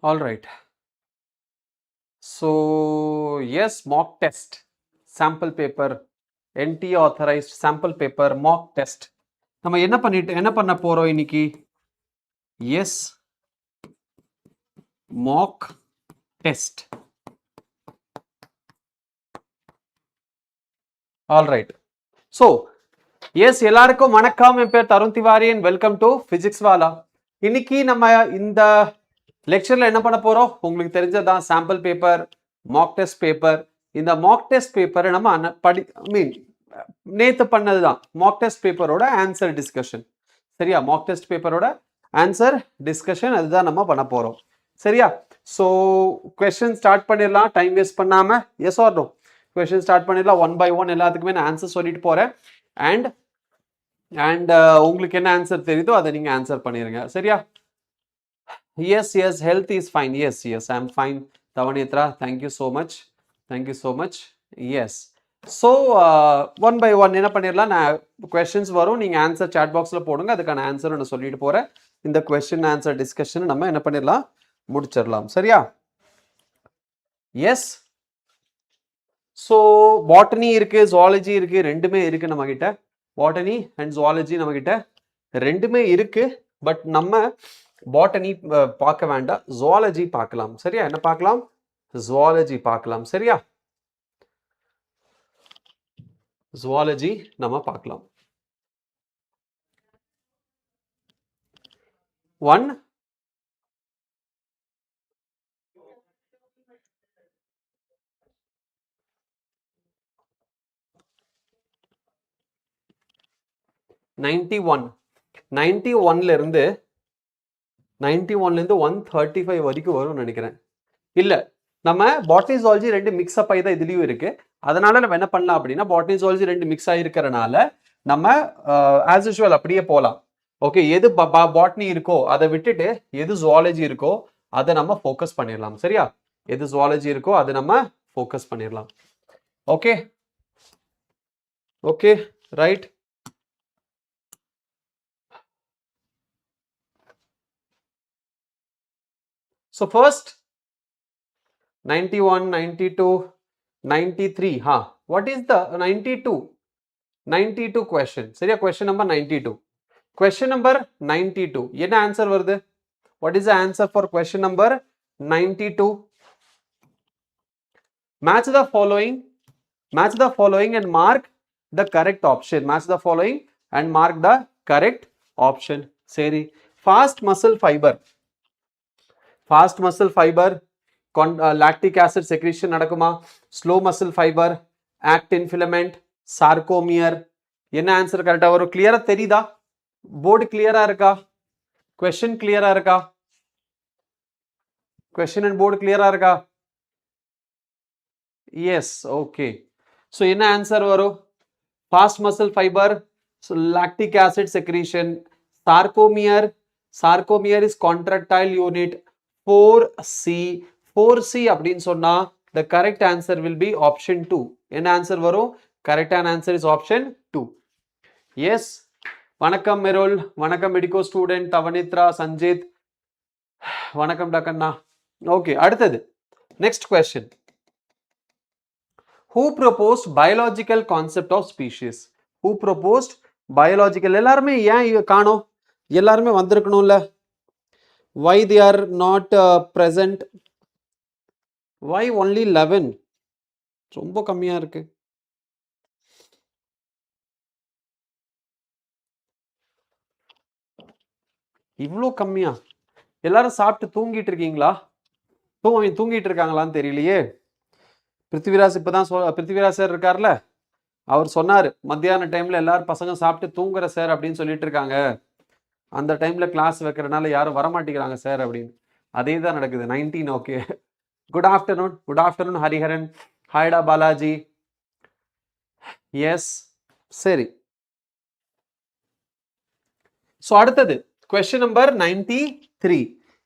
All right. So, yes, mock test, sample paper, NTA authorized sample paper, mock test. நம்ம என்ன பண்ண போறோம் இன்னைக்கு? Yes, mock test. All right. So, yes, எல்லாருக்கும் வணக்கம். என் பேர் Tarun Tiwari and welcome to Physics Wala. இன்னைக்கு நம்ம இந்த லெக்சர்ல என்ன பண்ண போறோம்? உங்களுக்கு தெரிஞ்சதான் sample paper, mock test paper. இந்த மாக் டெஸ்ட் பேப்பரை நம்ம நேத்து பண்ணதுதான். மாக் டெஸ்ட் பேப்பரோட ஆன்சர் டிஸ்கஷன். சரியா? மாக் டெஸ்ட் பேப்பரோட ஆன்சர் டிஸ்கஷன் அதுதான் நம்ம பண்ண போறோம். சரியா? ஸோ கொஸ்டின் ஸ்டார்ட் பண்ணிடலாம் டைம் வேஸ்ட் பண்ணாம. Yes or no? Question start பண்ணிடலாம். ஒன் பை ஒன் எல்லாத்துக்குமே நான் ஆன்சர் சொல்லிட்டு போறேன். அண்ட் உங்களுக்கு என்ன ஆன்சர் தெரியுதோ அதை நீங்க ஆன்சர் பண்ணிருங்க. சரியா? Yes, health is fine. Yes, I'm fine. Tavanitra, thank you so much. Yes. So, one by one என்ன பண்ணிடலாம், நான் questions வரும், நீங்க ஆன்சர் chat boxல போடுங்க, அதுக்கான ஆன்சர் நான் சொல்லிட்டு போறேன். இந்த question answer discussion நம்ம என்ன பண்ணிடலாம், முடிச்சிடலாம். சரியா? Yes. So, botany இருக்கு, zoology இருக்கு, ரெண்டுமே இருக்கு நம்ம கிட்ட. Botany and zoology நம்ம கிட்ட ரெண்டுமே இருக்கு. பட் நம்ம பாட்டனி பார்க்க வேண்டாம், ஜுவாலஜி பார்க்கலாம். சரியா? என்ன பார்க்கலாம்? ஜுவாலஜி பார்க்கலாம். சரியா? ஜுவாலஜி நம்ம பார்க்கலாம். 91ல இருந்து 135 வரைக்கும் வரும்னு நினைக்கிறேன். இல்ல, நம்ம பாட்டனி ஜுவாலஜி ரெண்டு மிக்ஸ் அப் ஆகி தான் இதுலயும் இருக்கு. அதனால நம்ம என்ன பண்ணலாம் அப்படின்னா, பாட்டனி ஜுவாலஜி ரெண்டு மிக்ஸ் ஆகிருக்கிறனால நம்ம ஆஸ் யூஷுவல் அப்படியே போகலாம். ஓகே, எது பாட்டனி இருக்கோ அதை விட்டுட்டு எது ஜுவாலஜி இருக்கோ அதை நம்ம ஃபோக்கஸ் பண்ணிடலாம். சரியா? எது ஜுவாலஜி இருக்கோ அதை நம்ம ஃபோக்கஸ் பண்ணிடலாம். Okay okay right. So first 91, 92, 93. What is the 92 question? சரியா? question number 92. Question number 92. என்ன ஆன்சர் வருது? What is the answer for question number 92? Match the following and mark the correct option. Match the following and mark the correct option. சரி. Fast muscle fiber, lactic acid secretion நடக்குமா? Slow muscle fiber, actin filament, sarcomere. என்ன answer கரெக்டா வரும்? கிளியரா தெரியுதா? Board கிளியரா இருக்கா? Question கிளியரா இருக்கா? கொஸ்டின் அண்ட் போர்டு கிளியரா இருக்கா? Yes, okay. ஸோ என்ன ஆன்சர் வரும்? Fast muscle fibre, lactic acid secretion, sarcomere is contractile unit, 4C அப்படின்னு சொன்னா the correct answer will be option 2. என்ன ஆன்சர் வரும்? correct answer is option 2. yes. வணக்கம் மெரோல், வணக்கம் மெடிக்கோ ஸ்டூடெண்ட் தவனித்ரா, சஞ்சித், வணக்கம் டாக்கண்ணா. ஓகே, அடுத்தது next question. Who proposed biological concept of species? Who proposed biological? எல்லாருமே ஏன் காணோம்? எல்லாருமே வந்திருக்கணும்ல. Why they are not present? Why only 11? ரொம்ப கம்மியா இருக்கு. இவ்வளோ கம்மியா? எல்லாரும் சாப்பிட்டு தூங்கிட்டு இருக்கீங்களா? தூங்கிட்டு இருக்காங்களான்னு தெரியலையே. பிருத்திவிராஜ் இப்பதான் பிருத்திவிராஜ் சார் இருக்கார்ல, அவர் சொன்னாரு மத்தியான டைம்ல எல்லாரும் பசங்க சாப்பிட்டு தூங்குற சார் அப்படின்னு சொல்லிட்டு இருக்காங்க. அந்த டைம்ல கிளாஸ் வைக்கிறனால யாரும் வரமாட்டேங்கிறாங்க சார் அப்படின்னு. அதே தான் நடக்குது. 19. ஓகே, குட் ஆஃப்டர்நூன் ஹரிஹரன், ஹாய்டா பாலாஜி. எஸ், சரி. ஸோ அடுத்தது கொஸ்டின் நம்பர் 93.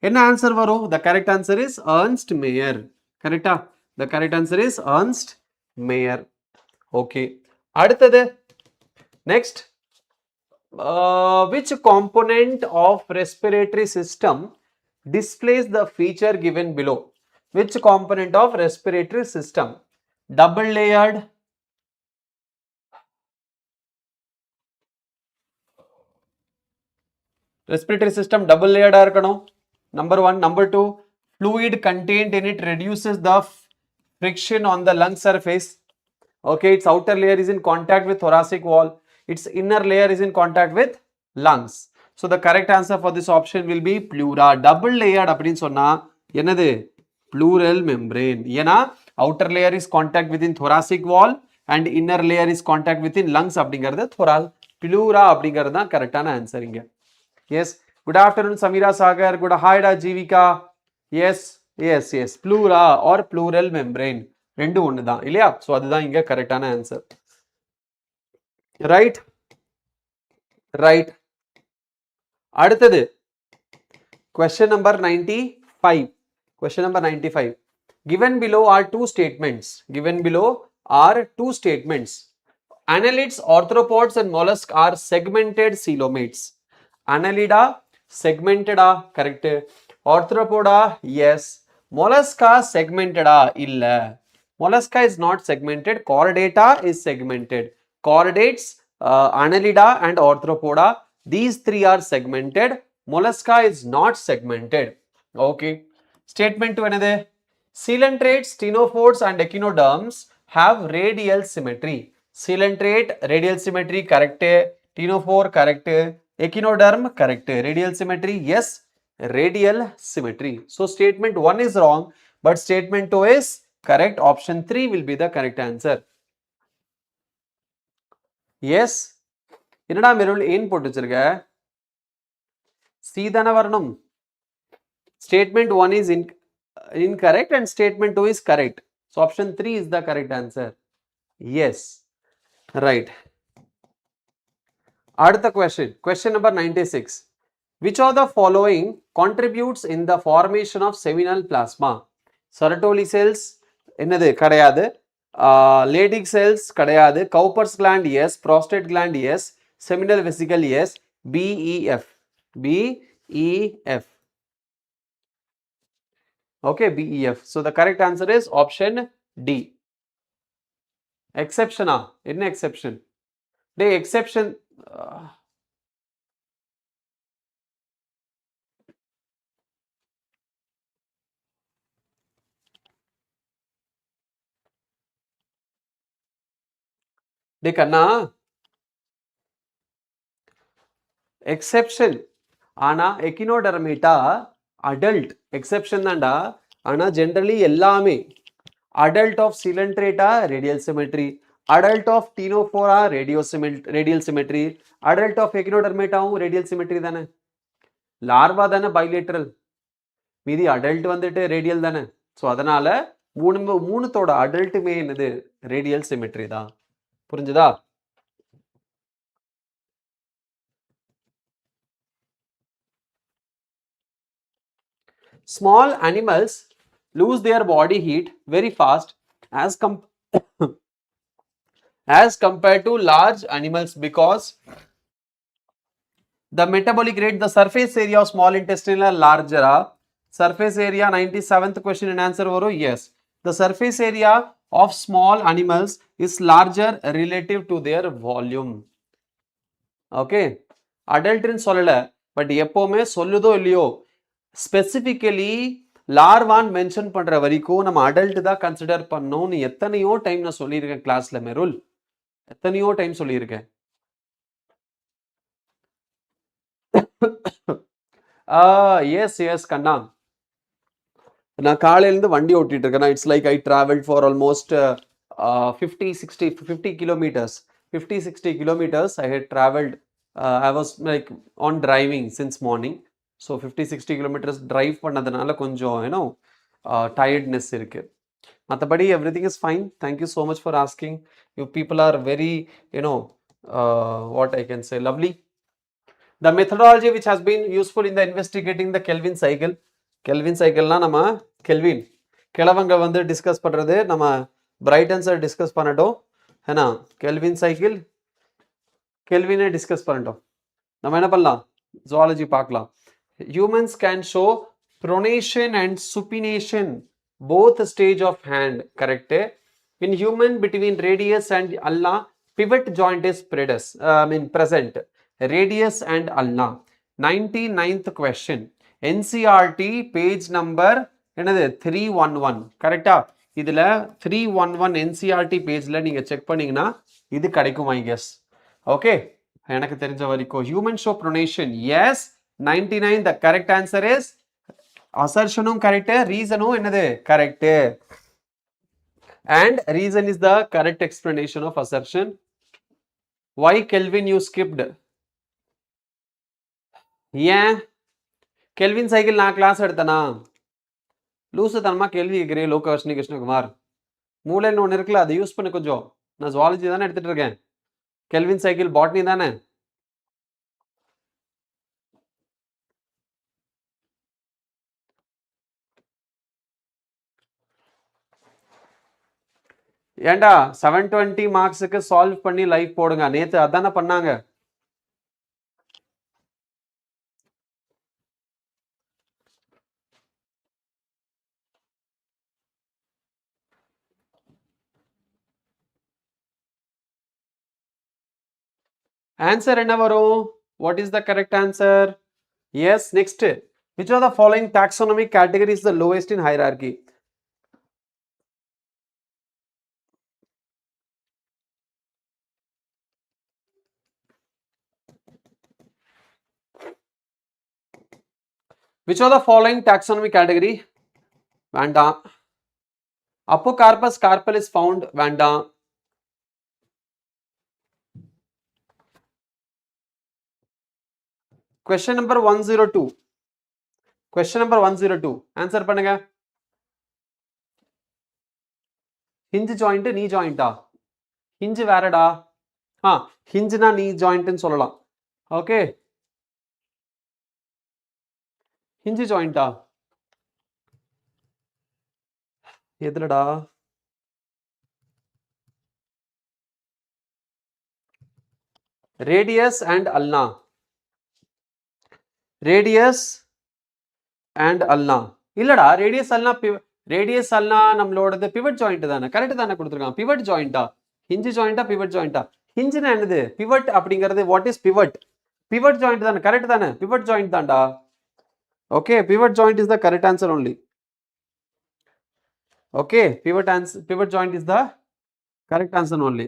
என்ன ஆன்சர் வரும்? The correct answer is Ernst Mayr. கரெக்டா? The correct answer is Ernst Mayr. Okay, அடுத்தது next. Which component of respiratory system displays the feature given below. Which component of respiratory system? Double layered, respiratory system double layered இருக்கணும். Number 1. Number 2, fluid contained in it reduces the friction on the lung surface. Okay, its outer layer is in contact with thoracic wall, its inner layer is in contact with lungs. So the correct answer for this option will be pleura. Double layered அப்படின்னு சொன்னா என்னது? Pleural membrane. ஏன்னா outer layer is contact within thoracic wall and inner layer is contact within lungs அப்படிங்கிறது pleura அப்படிங்கிறது தான் கரெக்டான answer இங்க. Yes, good afternoon Samira Sagar. Good hi da Jivika. Yes, yes, yes, pleura or pleural membrane ரெண்டு ஒன்று தான் இல்லையா? So அதுதான் இங்க கரெக்டான ஆன்சர். Right right. அடுத்தது question number 95. Question number 95. Given below are two statements. Given below are two statements. Annelids, arthropods and mollusks are segmented coelomates. Annelida, segmented correct. Arthropoda, yes. Mollusca, segmented illa. Mollusca is not segmented. Chordata is segmented. Chordates, Annelida and Arthropoda, these three are segmented. Mollusca is not segmented. Okay. Statement to another. Coelentrates, ctenophores and echinoderms have radial symmetry. Coelentrate, radial symmetry, correct. Ctenophore, correct. Echinoderm, correct. Radial symmetry, yes. Radial symmetry. So statement 1 is wrong, but statement 2 is correct. Option 3 will be the correct answer. Yes. என்னடா மெருள் ஏன் போட்டு வச்சிருக்க? C தான வரணும். Statement 1 is incorrect and statement 2 is correct. So option 3 is the correct answer. Yes. Right. Adutha question. Question number 96. Which of the following contributes in the formation of seminal plasma? Sertoli cells என்னது கிடையாது. Leydig cells கிடையாது. Cowper's gland yes. Prostate gland yes. Seminal vesicle yes. BEF. BEF. Okay, BEF. So the correct answer is option D. Exception என்ன exception? Day exception. Day kanna exception. ஆனா எக்கினோடர்மேட்டா adult exception தான்டா. ஆனா generally எல்லாமே adult of coelentrata radial symmetry, adult of ctenophora radial symmetry, adult of echinodermata radial symmetry தானே. larva தானே bilateral, மீதி adult வந்துட்டு radial தானே. ஸோ அதனால மூணுத்தோட adultமே என்னது radial symmetry தான். புரிஞ்சுதா? Small animals lose their body heat very fast as compared to large animals because the metabolic rate, the surface area of small intestine are larger. Surface area 97th question and answer varu. Yes, the surface area of small animals is larger relative to their volume. Okay, adult in சொல்லல, but எப்பவுமே சொல்லுதோ இல்லையோ specifically லார்வான் mention பண்ற வரைக்கும் நம்ம adult தான் consider பண்ணோம்னு எத்தனையோ டைம் நான் சொல்லியிருக்கேன் கிளாஸ்ல. மெருல் எத்தனையோ டைம் சொல்லியிருக்கேன். எஸ் எஸ் கண்ணா, நான் காலையிலேருந்து வண்டி ஓட்டிட்டு இருக்கேன். It's like I travelled for almost 50 kilometers. 50-60 kilometers I had traveled. I was like on driving since morning. So 50-60 kilometers drive பண்ணதுனால கொஞ்சம் tiredness இருக்கு. மற்றபடி everything is fine. Thank you so much for asking. You people are very what I can say, lovely. The methodology which has been useful in the investigating the Kelvin cycle. Kelvin cycle na nama Kelvin கிழவங்க வந்து discuss பண்றது நம்ம Brayton sir discuss பண்ணட்டும். ஏன்னா kelvin cycle கெல்வினை discuss பண்ணட்டும். நம்ம என்ன பண்ணலாம், zoology பார்க்கலாம். Humans can show pronation and supination, both stage of hand, correct. In human, between radius and ulna, pivot joint is present. Radius and ulna. 99th question. NCRT page number என்னது 311, கரெக்டா? இதுல 311 NCRT பேஜ்ல நீங்க check பண்ணீங்கன்னா இது கிடைக்கும், I guess. Okay, எனக்கு தெரிஞ்ச வரைக்கும் human show pronation. Yes, 99. The correct answer is assertionum correct, reasonum என்னது correct, and reason is the correct explanation of assertion. Why Kelvin you skipped? ஏன் கெல்வின் சைக்கிள் நான் கிளாஸ் எடுத்தனா? லூசு தனமா கேள்வி கேட்குறேன் லோகவர்ஷினி கிருஷ்ணகுமார். மூளைன்னு ஒன்று இருக்குல்ல, அதை யூஸ் பண்ணி கொஞ்சம். நான் ஜுவாலஜி தானே எடுத்துட்டு இருக்கேன். கெல்வின் சைக்கிள் பாட்னி தானே. ஏண்டா 720 மார்க்ஸுக்கு சால்வ் பண்ணி லைவ் போடுங்க. நேத்து அதானே பண்ணாங்க. ஆன்சர் என்ன வரும்? What is the correct answer? Yes, next. Which of the following taxonomic category is the lowest in hierarchy? Which of the following taxonomic category? வேண்டாம். Apocarpus carpel is found. வேண்டாம். Question number 102. Question number 102. Answer பண்ணுங்க. hinge joint knee joint ஆ? hinge வேறடா. hinge na knee joint ன்னு சொல்லலாம். ஓகே, hinge joint ஆ? எதுலடா? radius and ulna. radius and ulna இல்லடா. radius ulna நம்மளோடது pivot joint தானே, கரெக்ட் தானே கொடுத்துருக்கான். pivot joint ஆ? hinge joint ஆ pivot joint ஆ? hinge னா என்னது? pivot அப்படிங்கிறது what is pivot? pivot joint தானே, கரெக்ட் தானே? pivot joint தான்டா. okay, pivot joint is the correct answer only. okay, pivot joint is the correct answer only.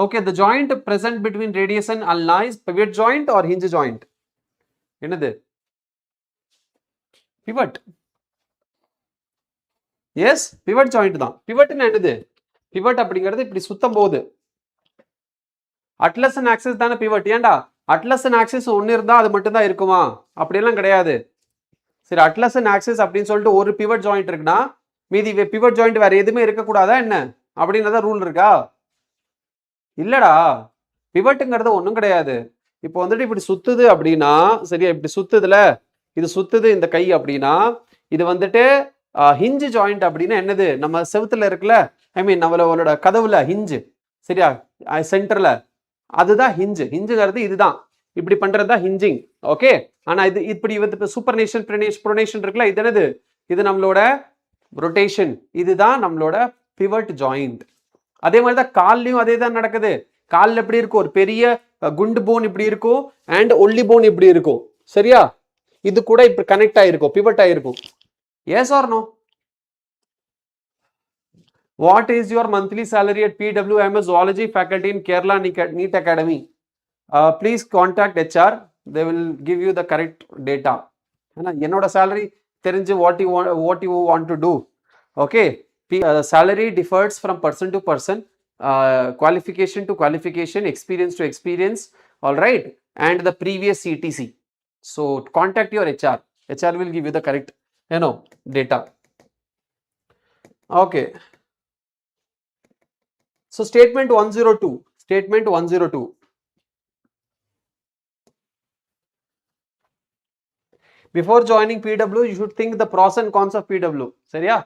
okay, the joint present between radius and ulna is pivot joint or hinge joint? என்னது? pivot. yes, pivot joint தான். pivot னா என்னது? pivot அப்படிங்கிறது இப்படி சுத்தம் போகுது. Atlas and axis தானே pivot. ஏன்டா அட்லஸ் அண்ட் ஆக்சிஸ் ஒன்று இருந்தால் அது மட்டும் தான் இருக்குமா? அப்படியெல்லாம் கிடையாது. சரி, அட்லஸ் அண்ட் ஆக்சிஸ் அப்படின்னு சொல்லிட்டு ஒரு pivot joint இருக்குன்னா மீதி pivot joint வேற எதுவுமே இருக்கக்கூடாதா என்ன? அப்படின்றத ரூல் இருக்கா? இல்லடா, பிவட்டுங்கிறது ஒன்றும் கிடையாது. இப்போ வந்துட்டு இப்படி சுத்துது அப்படின்னா, சரியா, இப்படி சுத்துதுல, இது சுத்துது இந்த கை அப்படின்னா, இது வந்துட்டு ஹிஞ்சு ஜாயிண்ட் அப்படின்னா என்னது? நம்ம செவுத்துல இருக்குல்ல, ஐ மீன் நம்மளோட கதவுல ஹிஞ்சு, சரியா, சென்டர்ல, அதுதான் ஹிஞ்சு. ஹிஞ்சுங்கிறது இதுதான், இப்படி பண்றது தான் ஹிஞ்சிங். ஓகே, ஆனா இது இப்படி வந்து சூப்பர்னேஷன் ப்ரொனேஷன் இருக்குல்ல, இது என்னது? இது நம்மளோட ரொட்டேஷன். இதுதான் நம்மளோட பிவட் ஜாயிண்ட். அதே மாதிரி தான் கால்லையும் அதே தான் நடக்குது. காலில் எப்படி இருக்கும்? ஒரு பெரிய குண்டு போன் இப்படி இருக்கும் அண்ட் ஒல்லி போன் இப்படி இருக்கும், சரியா? இது கூட இப்படி கனெக்ட் ஆயிருக்கும், பிவட் ஆயிருக்கும். Yes or no? What is your monthly salary at PW? I am a zoology faculty in Kerala NEET Academy. Please contact HR. They will give you the correct data. என்னோட salary தெரிஞ்சு what you want to do. Okay. Salary differs from person to person, qualification to qualification, experience to experience. All right, and the previous CTC. So contact your HR. HR will give you the correct, data. Okay. So statement 102. Statement 102. Before joining PW, you should think the pros and cons of PW. சரியா?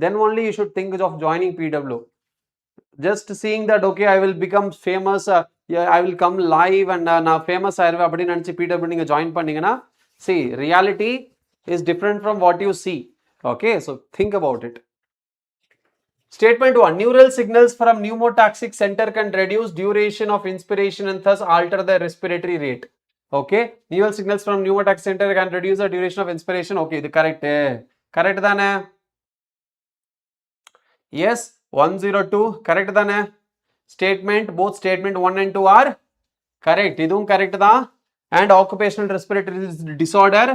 Then only you should think of joining PW. Just seeing that, okay, I will become famous I will come live and நான் famous ஆயிருவேன் அப்படின்னு நினைச்சு PW நீங்க join பண்ணீங்கன்னா see reality is different from what you see. Okay, so think about it. Statement 1. Neural signals from pneumotaxic center can reduce duration of inspiration and thus alter the respiratory rate. Okay, neural signals from pneumotaxic center can reduce the duration of inspiration. Okay, இது correct. Correct தானே? Yes, 102 correct தானே? Statement, both statement 1 and 2 are correct. இதுவும் correct தான். And occupational respiratory disorder,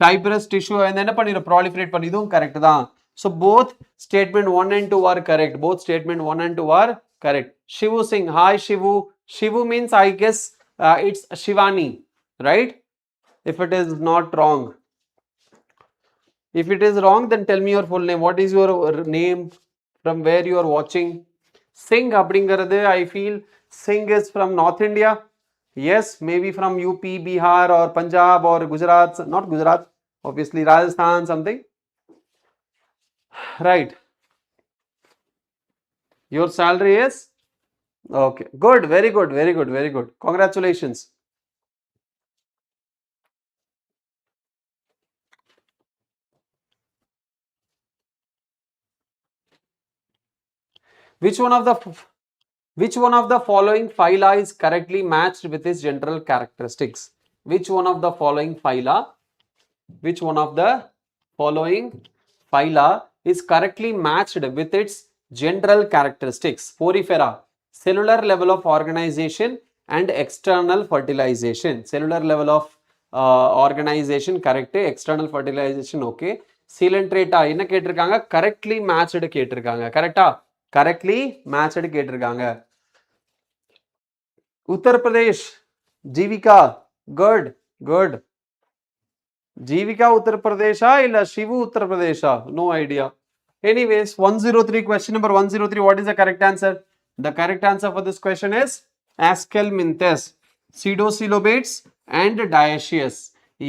fibrous tissue and என்ன பண்ணிரும் proliferate பண்ணி இதுவும் correct தான். So both statement 1 and 2 are correct. Both statement 1 and 2 are correct. Shivu Singh, hi Shivu. Shivu means I guess it's Shivani, right? If it is not wrong. If it is wrong, then tell me your full name. What is your name? From where you are watching? Singh அப்படிங்கிறது I feel Singh is from North India. Yes, maybe from UP, Bihar or Punjab or Gujarat. Not Gujarat, obviously Rajasthan, something. Right. Your salary is? Okay. Good. Very good. Very good. Very good. Congratulations. Which one of the following phyla is correctly matched with its general characteristics? Which one of the following phyla? Which one of the following phyla is correctly matched with its general characteristics? Porifera, cellular level of organization and external fertilization. Cellular level of organization correct, external fertilization okay. Coelenterata என்ன கேட்டிருக்காங்க? Correctly matched கேட்டிருக்காங்க. கரெக்டா? Correctly matched கேட்டிருக்காங்க. Uttar Pradesh, Jivika, good, good. Jivika Uttar Pradesha illa Shivu Uttar Pradesha? No idea. Anyways, 103, question number 103, what is the correct answer? The correct answer for this question is Ascalminthes, pseudocoelobates and dioecious.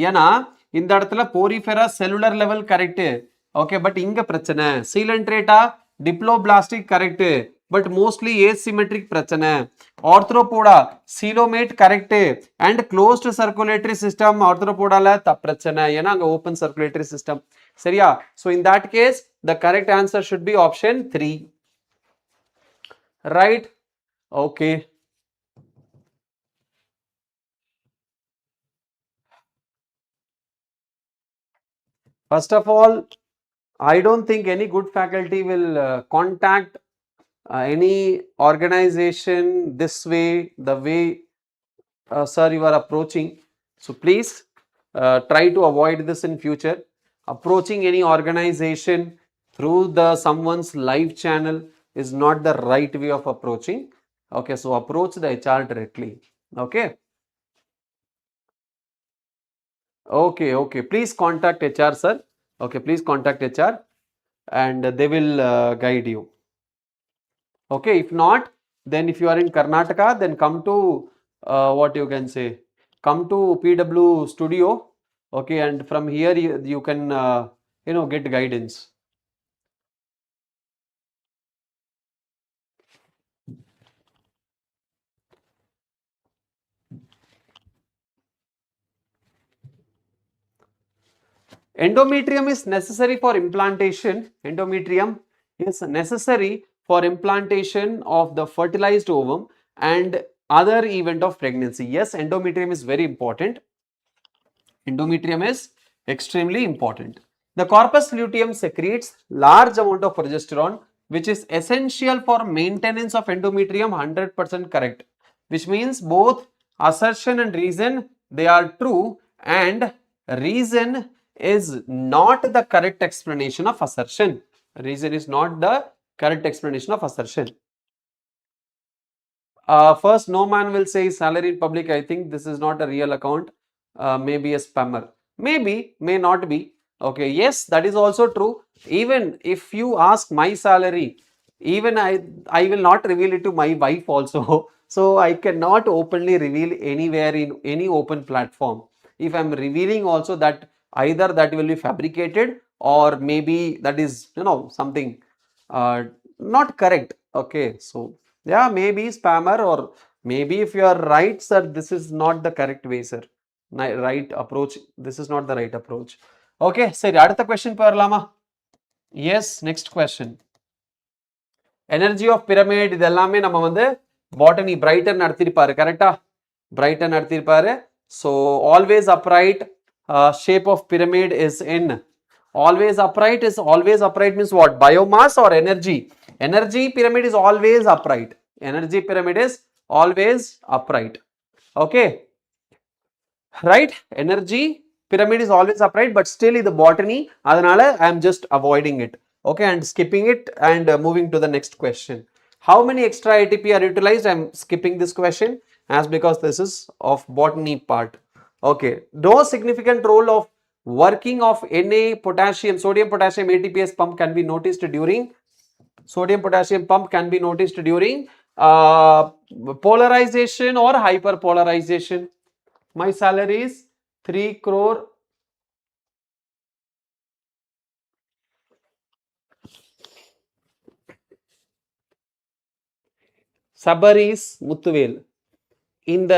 ஏன்னா இந்த இடத்துல porifera cellular level correct. Okay, but இங்க பிரச்சனை coelenterata diploblastic correct, but mostly asymmetric பிரச்சனை. Arthropoda coelomate correct and closed circulatory system arthropoda ல பிரச்சனை ஏன்னா அங்க open circulatory system. சரியா? So in that case the correct answer should be option 3. Right? Okay. First of all, I don't think any good faculty will contact any organization this way, the way sir you are approaching. So please try to avoid this in future. Approaching any organization through someone's live channel is not the right way of approaching. Okay, so approach the HR directly. Okay. Okay, please contact HR, sir. Okay, please contact HR and they will guide you. Okay, if not, then if you are in Karnataka, then come to what you can say, come to PW studio. Okay, and from here you can get guidance. Endometrium is necessary for implantation. Endometrium is necessary for implantation of the fertilized ovum and other event of pregnancy. Yes, endometrium is very important. Endometrium is extremely important. The corpus luteum secretes large amount of progesterone, which is essential for maintenance of endometrium. 100% correct, which means both assertion and reason they are true, and reason is not the correct explanation of assertion. Reason is not the correct explanation of assertion. First, no man will say salary in public. I think this is not a real account. Maybe a spammer. Maybe, may not be. Okay, yes, that is also true. Even if you ask my salary, even I will not reveal it to my wife also. So I cannot openly reveal anywhere in any open platform. If I'm revealing also, that either that will be fabricated or maybe that is something not correct. Okay, so yeah, maybe spammer or Maybe if you are right, sir, this is not the correct way, sir. Right approach. This is not the right approach. Okay, சரி அடுத்த question போயிடலாமா? Yes, next question. Energy of pyramid இதெல்லாமே நம்ம வந்து botany brighter நடத்திருப்பாரு கரெக்டா? Brighter நடத்திருப்பாரு. So always upright shape of pyramid is in. Always upright means what? Biomass or energy? Energy pyramid is always upright. Energy pyramid is always upright. Okay, right? Energy pyramid is always upright, but still in the botany adanal I am just avoiding it. Okay, and skipping it and moving to the next question. How many extra ATP are utilized? I am skipping this question as because this is of botany part. Okay, no significant role of working of Na potassium, sodium potassium ATPase pump can be noticed during polarization or hyperpolarization. My salary is 3 crore. Sabaris Muthuvel. இந்த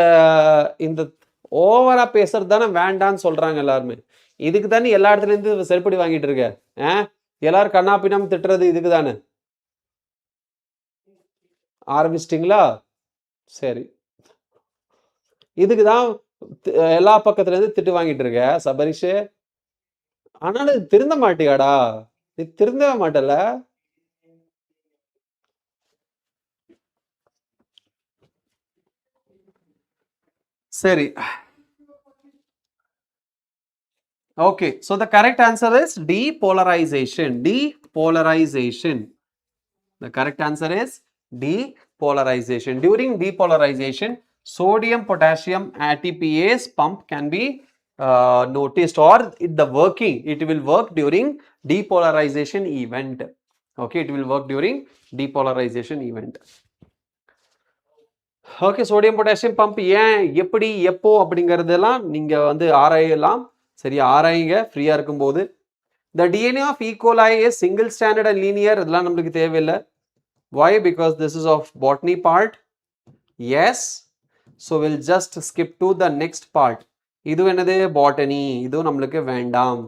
ஓவரா பேசுறது தானே வேண்டான்னு சொல்றாங்க எல்லாருமே. இதுக்கு தானே எல்லா இடத்துல இருந்து செருப்படி வாங்கிட்டு இருக்க. எல்லாரும் கண்ணா பின்னம் திட்டுறது இதுக்கு தானே. ஆரம்பிச்சிட்டிங்களா? சரி, இதுக்கு தான் எல்லா பக்கத்துல இருந்து திட்டு வாங்கிட்டு இருக்க சபரிஷே. ஆனாலும் திருந்த மாட்டியாடா? நீ திருந்தவே மாட்டல. சரி. Okay, so the correct answer is depolarization. Depolarization. The correct answer is depolarization. During depolarization, sodium potassium ATPase pump can be noticed, or it will work during depolarization event. Okay, it will work during depolarization event. Okay, sodium potassium pump ஏன் எப்படி எப்போ அப்படிங்கிறதெல்லாம் நீங்கள் வந்து ஆராயலாம். சரி, ஆராயுங்க ஃப்ரீயாக இருக்கும்போது. The DNA of E coli is single standard and linear, இதெல்லாம் நம்மளுக்கு தேவையில்லை. Why? Because this is of botany part. Yes, so we'll just skip to the next part. இது என்னது? Botany. இது நம்மளுக்கு வேண்டாம்.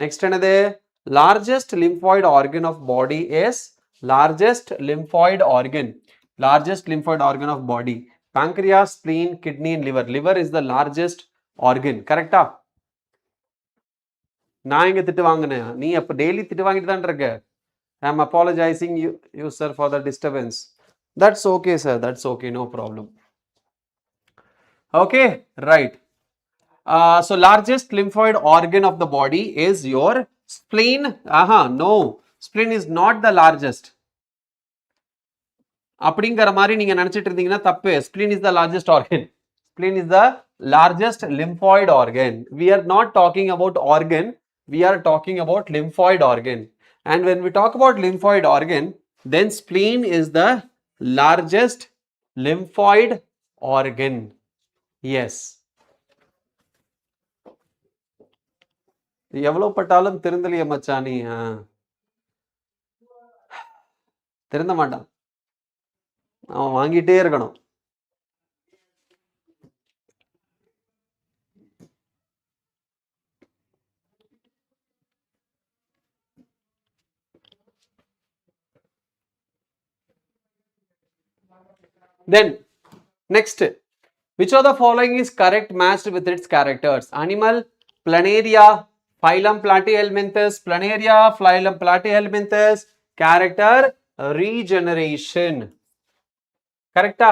Next என்னது? Largest lymphoid organ of body is largest lymphoid organ of body. Pancreas, spleen, kidney and liver. Liver is the largest organ. Correcta? நான் எங்க திட்டு வாங்கினேன்? நீ அப்ப டெய்லி திட்டு வாங்கிட்டு தான் இருக்க. I am apologizing you sir for the disturbance. That's okay sir, that's okay, no problem. Okay, right. So largest lymphoid organ of the body is your spleen. No, spleen is not the largest. அப்படிங்கிற மாதிரி நீங்க நினைச்சிட்டு இருந்தீங்கன்னா தப்பு. Spleen is the largest organ. Spleen is the largest lymphoid organ. We are not talking about organ, we are talking about lymphoid organ. And when we talk about lymphoid organ, then spleen is the largest lymphoid organ. Yes. எவ்வளவு பட்டாலும் திருந்தலையே மச்சானி. திருந்த மாட்டான், அவன் வாங்கிட்டே இருக்கணும். Then next, which of the following is correct matched with its characters? Animal, planaria, phylum Platyhelminthes, planaria, phylum Platyhelminthes. Character, regeneration. Correcta?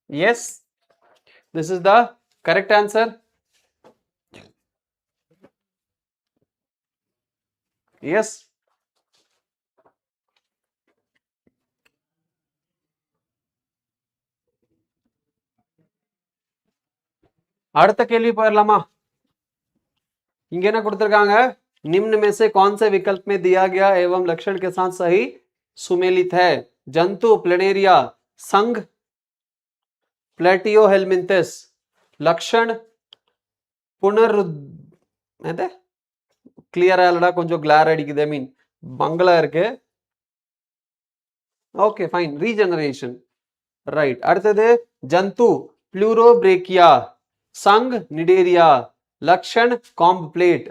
Yes, this is the correct answer. Yes. அடுத்த கேள்வி போயிடலாமா? இங்க என்ன கொடுத்திருக்காங்க? निम्न में से कौन से विकल्प में दिया गया एवं लक्षण के साथ सही सुमेलित है? जंतु, प्लेनेरिया, संघ प्लेटियोहेल्मिंथस, लक्षण புனருத் கிளியரா இல்லடா, கொஞ்சம் கிளார் அடிக்குது, ஐ மீன் மங்களா இருக்கு. Okay fine, regeneration. ரைட். அடுத்தது ஜந்து ப்ளூரோபிரேக்கியா, சங் நிடேரியா, லக்ஷன் காம்ப்ளேட்.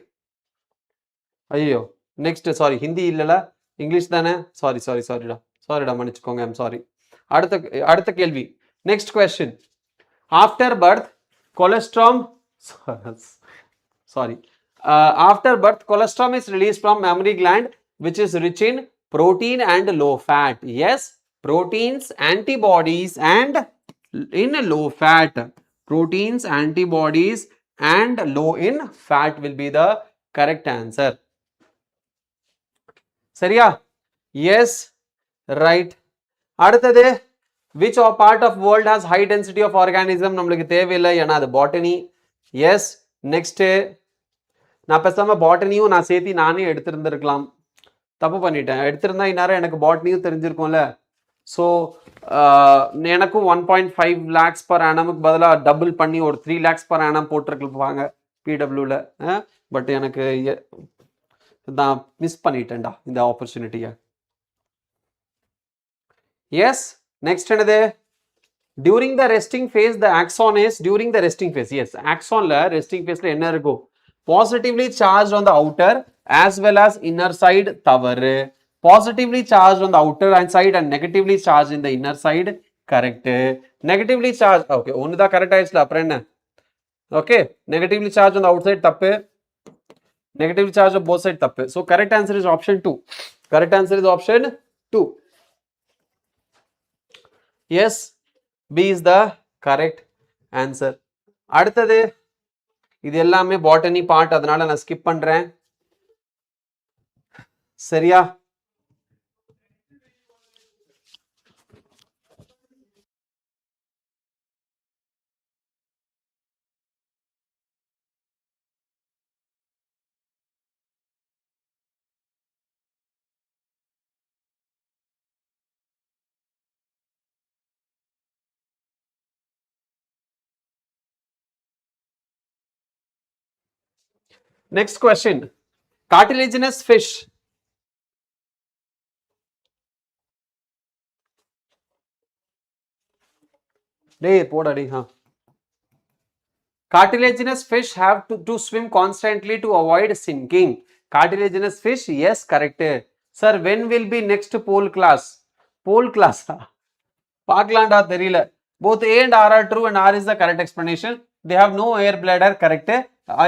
ஐயோ, நெக்ஸ்ட் சாரி, ஹிந்தி இல்லல, இங்கிலீஷ் தானே, சாரிடா மன்னிச்சுக்கோங்க, ஐம் சாரி. அடுத்த அடுத்த கேள்வி, next question. After birth colostrum sorry after birth colostrum is released from mammary gland which is rich in protein and low fat. Yes, proteins, antibodies and in low fat, proteins, antibodies and low in fat will be the correct answer. சரியா? Yes, right. அடுத்தது which part of world has high density of organism? நம்மளுக்கு தேவையில்லை, ஏன்னா அது botany. Yes, next. நான் பேசாம பாட்டனியும் நான் சேர்த்து நானே எடுத்திருந்திருக்கலாம், தப்பு பண்ணிட்டேன். எடுத்திருந்தா இந்நேரம் எனக்கு பாட்டனியும் தெரிஞ்சிருக்கும்ல. ஸோ எனக்கும் 1.5 lakhs per annumக்கு பதிலாக டபுள் பண்ணி ஒரு 3 lakhs per annum போட்டிருப்பாங்க பிடபிள்யூவில். பட் எனக்கு நான் மிஸ் பண்ணிட்டேன்டா இந்த ஆப்பர்ச்சுனிட்டியை. எஸ், நெக்ஸ்ட் என்னது? During the resting phase the axon is during the resting phase. Yes, ஆக்சான்ல ரெஸ்டிங் ஃபேஸ்ல என்ன இருக்கும்? Positively charged on the outer as well as inner side, தவறு. Positively charged on the outer side and negatively charged in the inner side, correct. Negatively charged, okay, ஒன்னு தான் correct ஆயிடுச்சுல, அப்புறம் என்ன? Okay, negatively charged on the outside தப்பு, negatively charged on both side தப்பு. So correct answer is option 2. Correct answer is option 2. Yes, B is the correct answer. அடுத்தது இது எல்லாமே பாட்டனி பார்ட், அதனால நான் ஸ்கிப் பண்றேன். சரியா? Next question. Cartilaginous fish. டேய் போடா டேய். Cartilaginous fish have to swim constantly to avoid sinking. Cartilaginous fish, yes, correct. Sir, when will be next pole class? Pole class பார்க்கலாம்டா, தெரியல. Both A and R are true and R is the correct explanation. They have no air bladder, correct.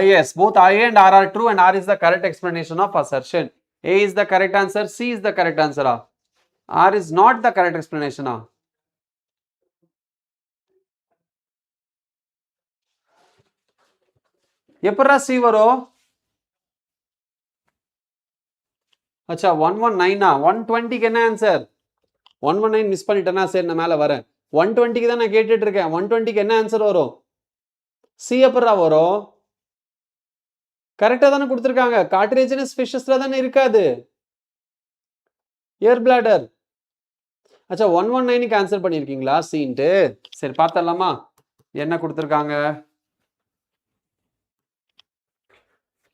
Yes, both I and R are true and R is the correct explanation of assertion. A is the correct answer, C is the correct answer. R is not the correct explanation. எப்படா C வரும்? அச்சா 119 120க்கு என்ன answer? 119 miss பண்ணிட்டேனா? சரி, நான் மேல வரேன். 120க்கு தான் நான் கேட்டுட்டு இருக்கேன். 120க்கு என்ன ஆன்சர் வரும்? C எப்படா வரும்? கரெக்டா தானே கொடுத்திருக்காங்க. கார்டிலேஜினஸ் ஃபிஷஸ்ல தானே இருக்காது ஏர் பிளாடர். அச்சா 119க்கு ஆன்சர் பண்ணிருக்கீங்களா சீன்ட்டு? சரி பார்த்தலாமா என்ன கொடுத்திருக்காங்க.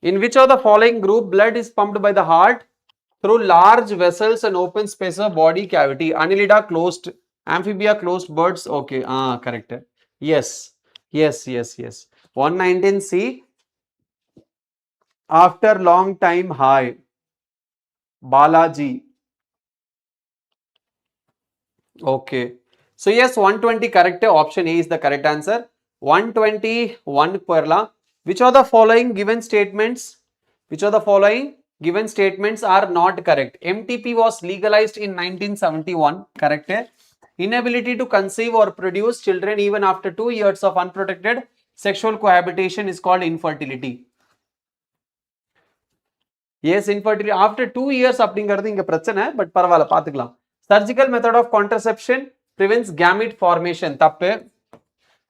In which of the following group blood is pumped by the heart through large vessels and open space of body cavity? Annelida closed, amphibia closed, birds. Okay, correct. Yes. 119C. After long time high. Balaji. Okay. So yes, 120 correct. Option A is the correct answer. 121 perla. Which of the following given statements are not correct? MTP was legalized in 1971, correct. Inability to conceive or produce children even after 2 years of unprotected sexual cohabitation is called infertility. Yes, infertility after 2 years அப்படிங்கிறது இங்க பிரச்சனை, but பரவாயில்ல பாத்துக்கலாம். Surgical method of contraception prevents gamete formation, தப்பு.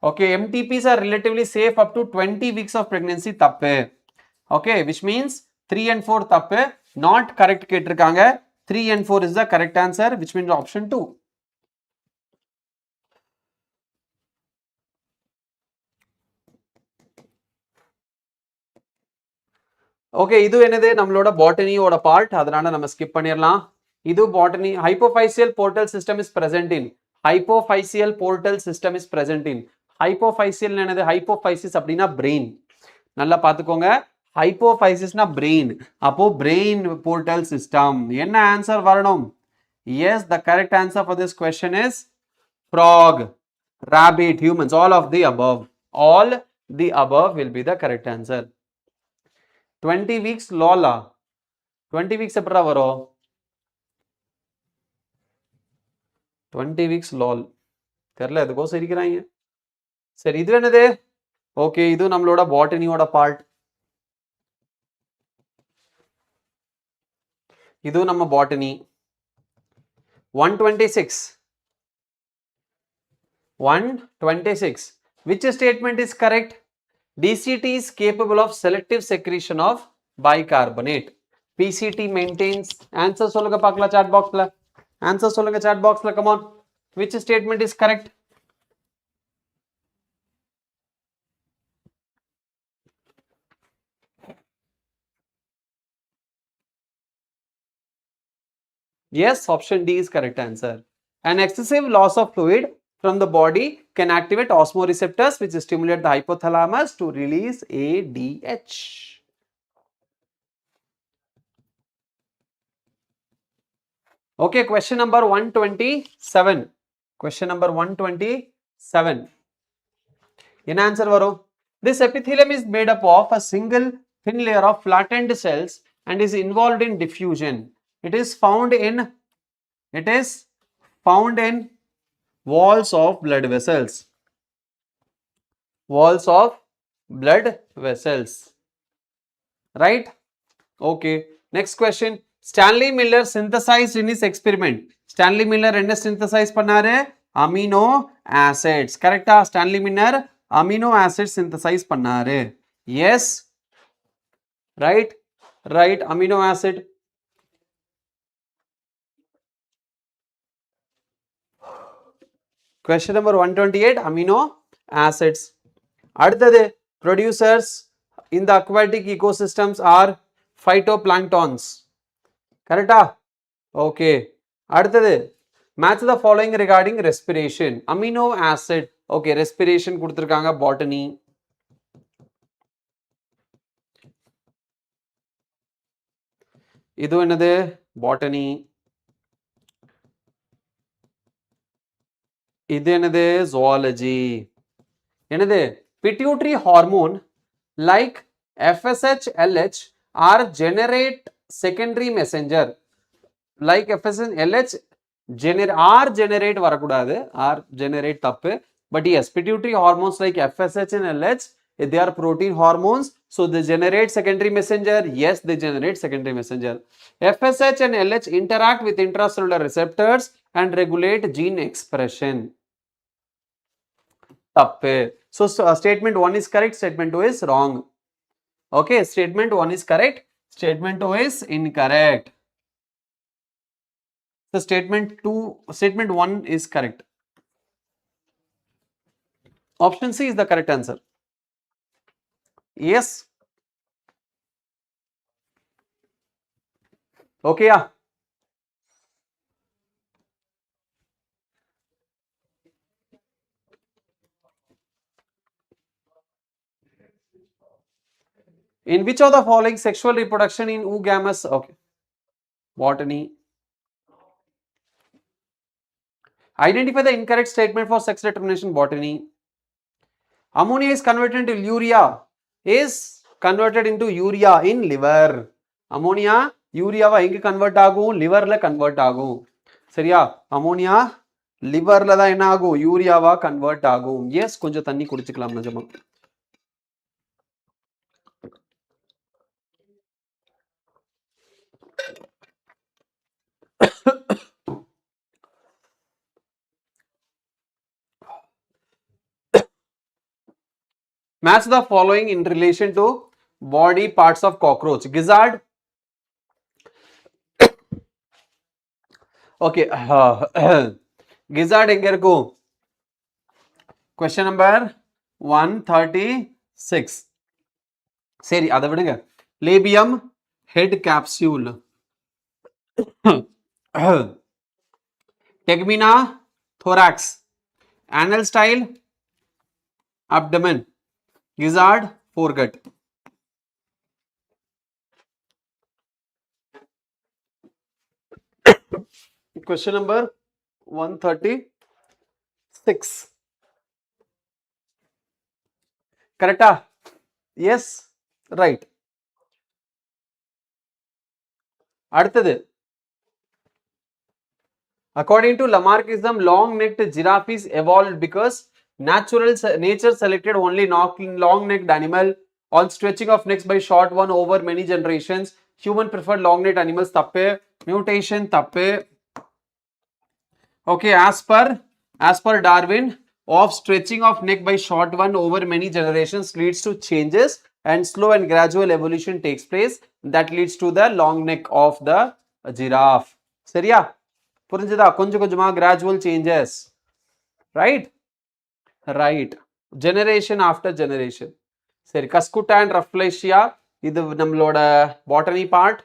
Okay, MTPs are relatively safe up to 20 weeks of pregnancy, தப்பு. Okay, which means 3 and 4 தப்பு. Not correct கேட்டிருக்காங்க. 3 and 4 is the correct answer, which means option 2. Okay, இது என்னது? நம்மளோட பாட்டனியோட part, அதனால நம்ம skip பண்ணிடலாம். இது botany. Hypophyseal portal system is present in hypophyseal portal system is present in. Hypophyseal என்னது? Hypophysis அப்படின்னா brain. நல்லா பார்த்துக்கோங்க. Hypophysis na brain. அப்போ brain portal system. என்ன answer வரணும்? Yes, the correct answer for this question is frog, rabbit, humans, all of the above. All the above will be the correct answer. 20 weeks lola. 20 weeks எப்படா வரும்? 20 weeks lol. தெரியல எதுக்கோ சிரிக்கிறாங்க. சரி இது என்னது? ஓகே இது நம்மளோட பாட்டனியோட பார்ட். இது நம்ம botany. 126. 126. Which statement is correct? DCT is capable of selective secretion of bicarbonate. PCT maintains. Answer சொல்லுங்க பார்க்கலாம் chat boxல. Answer சொல்லுங்க chat boxல. Come on. Which statement is correct? Yes, option D is correct answer. An excessive loss of fluid from the body can activate osmoreceptors which stimulate the hypothalamus to release ADH. Okay, question number 127. Question number 127. In answer varum. This epithelium is made up of a single thin layer of flattened cells and is involved in diffusion. It is found in walls of blood vessels. Walls of blood vessels. Right? Okay. Next question. Stanley Miller synthesized in his experiment. Stanley Miller என்ன synthesize பண்ணாரு? Amino acids. Correct? Stanley Miller amino acids synthesize பண்ணாரு. Yes. Right? Right. Amino acid. Question number 128. Amino acids. அடுத்தது producers in the aquatic ecosystems are phytoplanktons. Correct? Okay. அடுத்தது match the following regarding respiration. Amino acid. Okay, respiration கொடுத்திருக்காங்க botany. இது என்னது? Botany. இது என்னது? Zoology. என்னது? Pituitary hormone like FSH, LH are generate secondary messenger. Like FSH, LH generate வரக்கூடாது. Generate தப்பு. But yes, pituitary hormones like FSH and LH, they are protein hormones. So they generate secondary messenger. Yes, they generate secondary messenger. FSH and LH interact with intracellular receptors and regulate gene expression. தப்பு. So statement 1 is correct, statement 2 is wrong. Okay, statement 1 is correct, statement 2 is incorrect. So statement 1 is correct. Option C is the correct answer. Yes. Okay, yeah. In which of the following sexual reproduction in oogamous? Okay. Botany. Identify the incorrect statement for sex determination. Botany. Ammonia is converted into urea. Is converted into urea in liver. Ammonia urea va enga convert agum? Liver la convert agum. சரியா? Ammonia liver la da enna agum? Urea va convert agum. Yes, konja thanni kudichikalam najama. Match the following in relation to body parts of cockroach. Gizzard. Okay. Gizzard எங்க இருக்கும்? Question number 136. சரி அதை விடுங்க. Labium, head capsule. Tegmina, thorax, anal style, abdomen, gizzard, foregut. Question number 136. Correct? Yes, right. அடுத்தது, according to Lamarckism, long-necked giraffes evolved because nature selected only long-necked animal on stretching of necks by short one over many generations. Human preferred long-necked animals. தப்பு. Mutation தப்பு. Okay, as per Darwin, of stretching of neck by short one over many generations leads to changes and slow and gradual evolution takes place that leads to the long neck of the giraffe. சரியா? புரிஞ்சுதா? கொஞ்சம் கொஞ்சமா gradual changes. Right? Right. Generation after generation. சரி, கஸ்குட்டா and Rafflesia இது நம்மளோட botany part.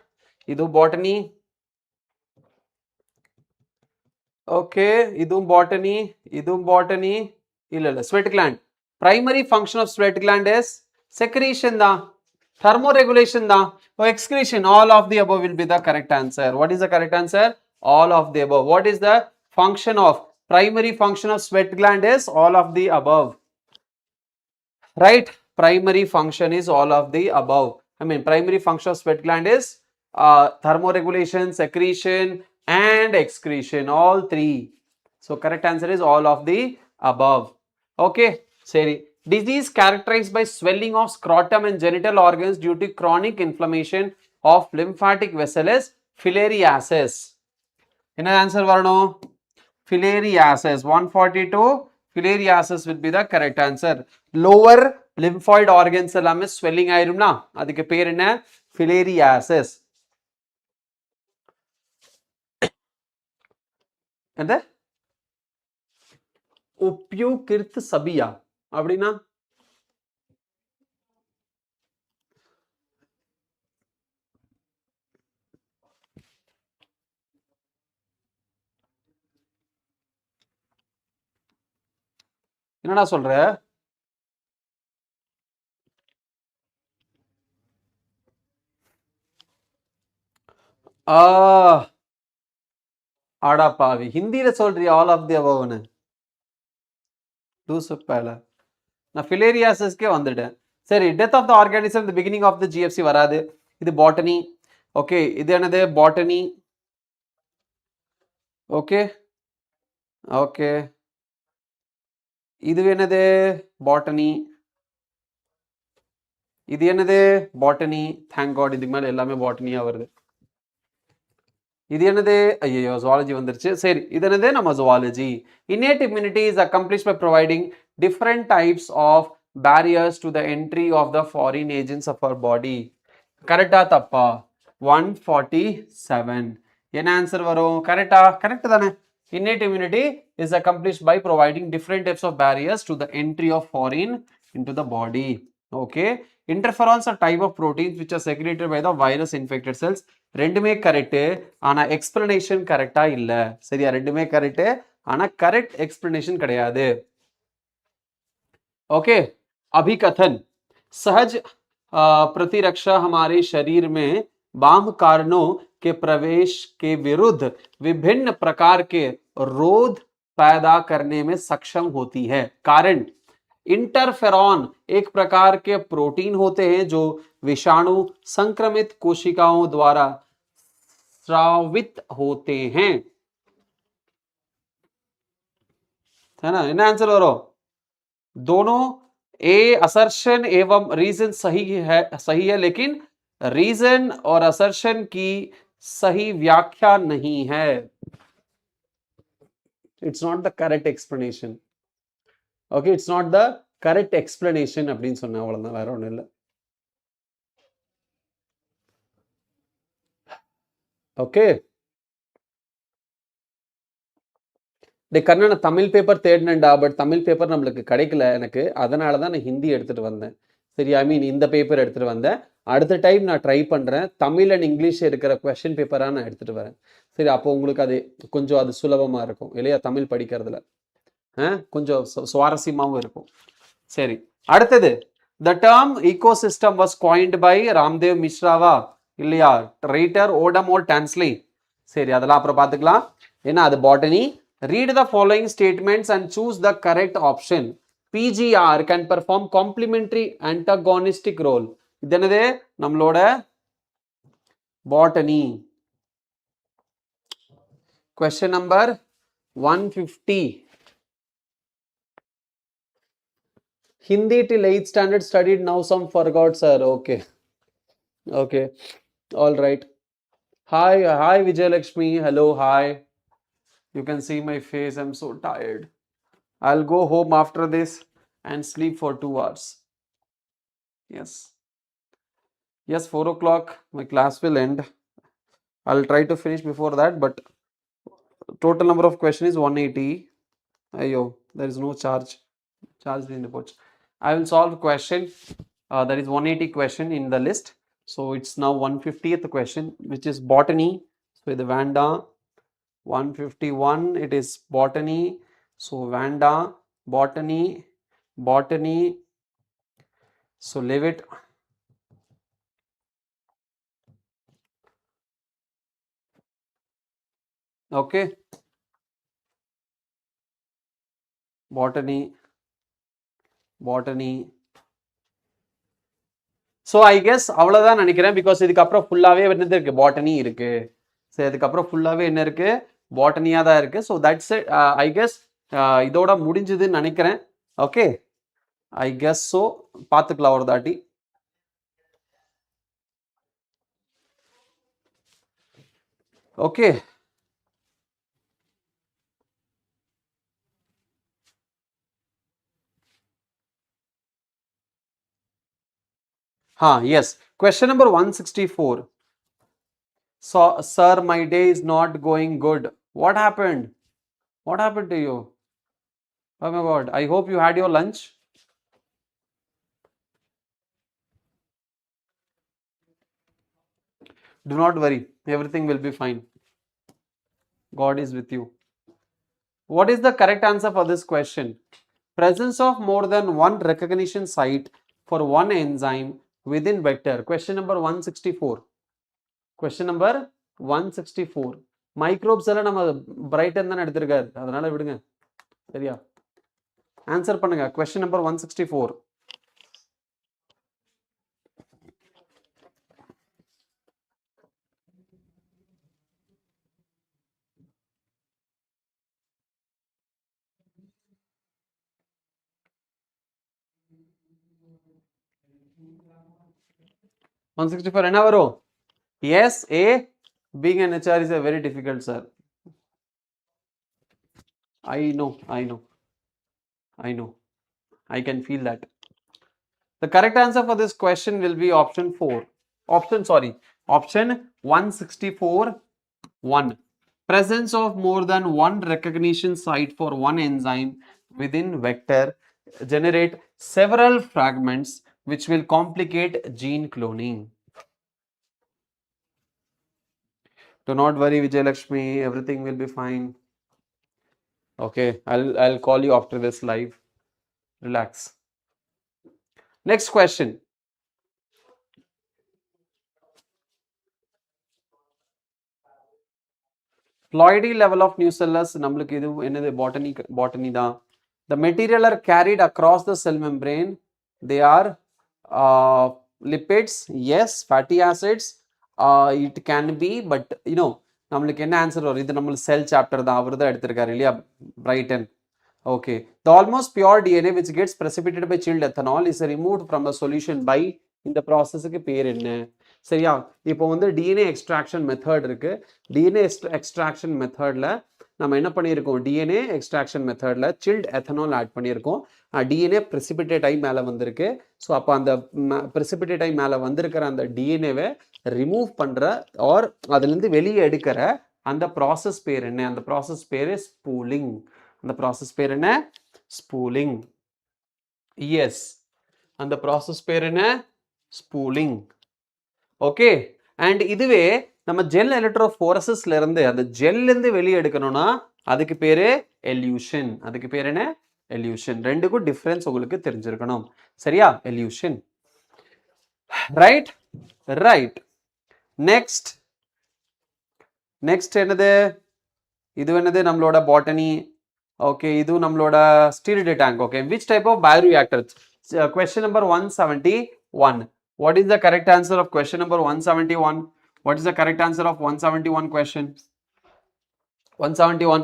இது botany. Okay, இதுவும் botany, இதுவும் பாட்டனி. இல்ல sweat gland. Primary function of sweat gland is secretion தான், thermoregulation தான், or excretion. All of the above will be the correct answer. What is the correct answer? All of the above. What is the function of primary function of sweat gland is all of the above. Right? Primary function is all of the above. I mean, primary function of sweat gland is thermoregulation, secretion and excretion, all three. So correct answer is all of the above. Okay, seri. Disease characterized by swelling of scrotum and genital organs due to chronic inflammation of lymphatic vessel is filariasis. Enna answer varano? Filariasis. 142. Filariasis will be the correct answer. Lower lymphoid organs எல்லாமே swelling ஆயிரும்னா அதுக்கு பேர் என்ன? Filariasis. என்ன? உப்யூகிர்த் சபியா அப்படின்னா என்னடா சொல்ற? ஆடா பாவி, ஹிந்தியில சொல்றியா ஆல் ஆஃப் தி அபவ்னு? லூசுப்பேல, நான் ஃபிலேரியாசிஸ்க்கே வந்துட்டேன். சரி, death of the organism the beginning of the GFC வராது. இது பாட்டனி. ஓகே, இது என்னது? பாட்டனி. ஓகே ஓகே, இது என்னது? பாட்டனி. இது என்னது? பாட்டனி. தேங்க் காட், இதுக்கு மேல எல்லாமே பாட்டனியா வருது. இது என்னது? ஐயோ, zoology வந்துருச்சு. சரி, இது என்னது? நம்ம zoology. Innate immunity is accomplished by providing different types of barriers to the entry of the foreign agents of our body. கரெக்டா தப்பா? 147. என்ன ஆன்சர் வரும்? கரெக்டா? கரெக்ட் தானே? Innate immunity is accomplished by providing different types of barriers to the entry of foreign into the body. Okay. Interferons are type of proteins which are secreted by the virus infected cells. ரெண்டுமே correct, ஆனா explanation கரெக்டா இல்ல. சரியா? ரெண்டுமே correct, ஆனா correct explanation கிடையாது. Okay, अभिकथन सहज प्रतिरक्षा हमारे शरीर में वाम कारणों के प्रवेश के विरुद्ध विभिन्न प्रकार के रोध पैदा करने में सक्षम होती है. कारण इंटरफेरॉन एक प्रकार के प्रोटीन होते हैं जो विषाणु संक्रमित कोशिकाओं द्वारा स्रावित होते हैं. है ना? इन आंसर करो. दोनों ए असर्शन एवं रीजन सही है, लेकिन रीजन और असर्शन की सही व्याख्या नहीं है. It's not the correct explanation. Okay, it's not the correct explanation அப்படின்னு சொன்ன, அவ்வளவுதான், வேற ஒண்ணும் இல்ல. ஓகே, கண்ணா, தமிழ் பேப்பர் தேடினேன்டா, பட் தமிழ் பேப்பர் நம்மளுக்கு கிடைக்கல எனக்கு, அதனால தான் நான் ஹிந்தி எடுத்துட்டு வந்தேன். சரி, ஐ மீன் இந்த பேப்பர் எடுத்துட்டு வந்தேன். அடுத்த டைம் நான் ட்ரை பண்ணுறேன். தமிழ் அண்ட் இங்கிலீஷ் இருக்கிற கொஷின் பேப்பராக நான் எடுத்துகிட்டு வரேன். சரி, அப்போ உங்களுக்கு அது கொஞ்சம் அது சுலபமாக இருக்கும் இல்லையா, தமிழ் படிக்கிறதுல கொஞ்சம் சுவாரஸ்யமாகவும் இருக்கும். சரி, அடுத்தது the term ecosystem was coined by Ramdev மிஸ்ராவா இல்லையா, ரைட்டர் ஓடமோல் டான்ஸ்லி. சரி, அதெல்லாம் அப்புறம் பார்த்துக்கலாம். ஏன்னா அது botany. Read the following statements and choose the correct option. PGR can perform complementary antagonistic role. இது என்னது, நம்மளோட botany. Question number 150. Hindi till 8th standard studied, now some forgot, sir. Okay. Okay. All right. Hi, hi Vijayalakshmi. Hello, hi. You can see my face. I'm so tired. I'll go home after this and sleep for 2 hours. Yes. Yes, 4 o'clock my class will end. I'll try to finish before that, but total number of questions is 180. Ayo, there is no charge. Charge in the box. I will solve question. There is 180 question in the list. So it's now 150th question, which is botany. So the Vanda. 151, it is botany. So Vanda, botany, botany. So leave it. Okay. Botany, botany. So I guess அவ்வளோதான் நினைக்கிறேன். Because இதுக்கப்புறம் ஃபுல்லாகவே என்னது இருக்குது, botany இருக்குது. சரி, அதுக்கப்புறம் ஃபுல்லாகவே என்ன இருக்குது, பாட்டனியாக தான் இருக்குது. So that's it. I guess இதோட முடிஞ்சுதுன்னு நினைக்கிறேன். Okay, I guess so. பார்த்துக்கலாம் ஒரு தாட்டி. Okay. Yes. Question number 164. So, sir, my day is not going good. What happened? What happened to you? Oh my God. I hope you had your lunch. Do not worry. Everything will be fine. God is with you. What is the correct answer for this question? Presence of more than one recognition site for one enzyme within vector. Question number 164. Question number 164. Microbes எல்லாம் நம்ம Brayton தான் எடுத்திருக்காரு, அதனால விடுங்க. சரியா, answer பண்ணுங்க. Question number 164. என்ன வரும்? Yes, A. Being an HR is a very difficult, sir. I know. I can feel that. The correct answer for this question will be option 4. Option 164. 1. Presence of more than one recognition site for one enzyme within vector generate several fragments which will complicate gene cloning. Do not worry, Vijayalakshmi, everything will be fine. Okay, I'll call you after this live. Relax. Next question. Ploidy level of nucellus, நம்மளுக்கு இது என்னது, botany தான். The material are carried across the cell membrane. They are lipids, yes. Fatty acids, it can be, but you know, நம்மளுக்கு என்ன answer வரும்? இது நம்ம செல் chapter தான், அவர் தான் எடுத்திருக்காரு இல்லையா, Brayton. Okay, the almost pure DNA which gets precipitated by chilled ethanol is removed from a solution by இந்த ப்ராசஸுக்கு பேர் என்ன? சரியா, இப்போ வந்து டிஎன்ஏ எக்ஸ்ட்ராக்ஷன் மெத்தட் இருக்கு. டிஎன்ஏ எக்ஸ்ட்ராக்ஷன் மெத்தட்ல நம்ம என்ன பண்ணியிருக்கோம், டிஎன்ஏ எக்ஸ்ட்ராக்ஷன் மெத்தட்ல சில்ட் எத்தனால் ஆட் பண்ணியிருக்கோம். டிஎன்ஏ ப்ரெசிபிட்டேட் ஆகி மேலே வந்திருக்கு. ஸோ அப்போ அந்த ப்ரெசிபிட்டேட் ஆகி மேலே வந்திருக்கிற அந்த டிஎன்ஏவை ரிமூவ் பண்ணுற ஆர் அதுலேருந்து வெளியே எடுக்கிற அந்த ப்ராசஸ் பேர் என்ன? அந்த ப்ராசஸ் பேர் ஸ்பூலிங். அந்த ப்ராசஸ் பேர் என்ன? ஸ்பூலிங். எஸ், அந்த ப்ராசஸ் பேர் என்ன? ஸ்பூலிங். ஓகே. அண்ட் இதுவே நம்ம ஜெல் எலக்ட்ரோஃபோரசிஸ்ல இருந்து அந்த ஜெல்ல இருந்து வெளியே எடுக்கணும்னா அதுக்கு பேரு எல்யூஷன். அதுக்கு பேர் என்ன? எல்யூஷன். ரெண்டுக்கும் டிஃபரன்ஸ் உங்களுக்கு தெரிஞ்சிருக்கணும். சரியா? Illusion. Right right. Next next என்னது? இது என்னது? நம்மளோட பாட்டனி. ஓகே, இது நம்மளோட street tank. Okay, which type of bioreactors? Question number 171. What is the correct answer of question number 171? What is the correct answer of 171 question? 171.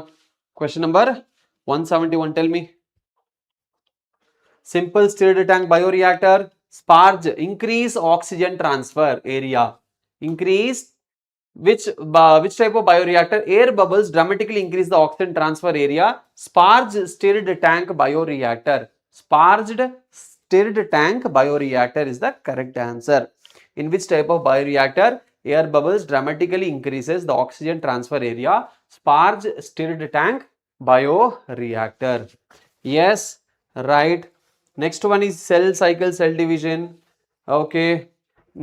Question number 171. Tell me. Simple stirred tank bioreactor. Sparge. Increase oxygen transfer area. Increase which type of bioreactor? Air bubbles dramatically increase the oxygen transfer area. Sparge stirred tank bioreactor. Sparged stirred tank bioreactor is the correct answer. In which type of bioreactor air bubbles dramatically increases the oxygen transfer area? Sparge stirred tank bioreactor. Yes, right. Next one is cell cycle, cell division. Okay.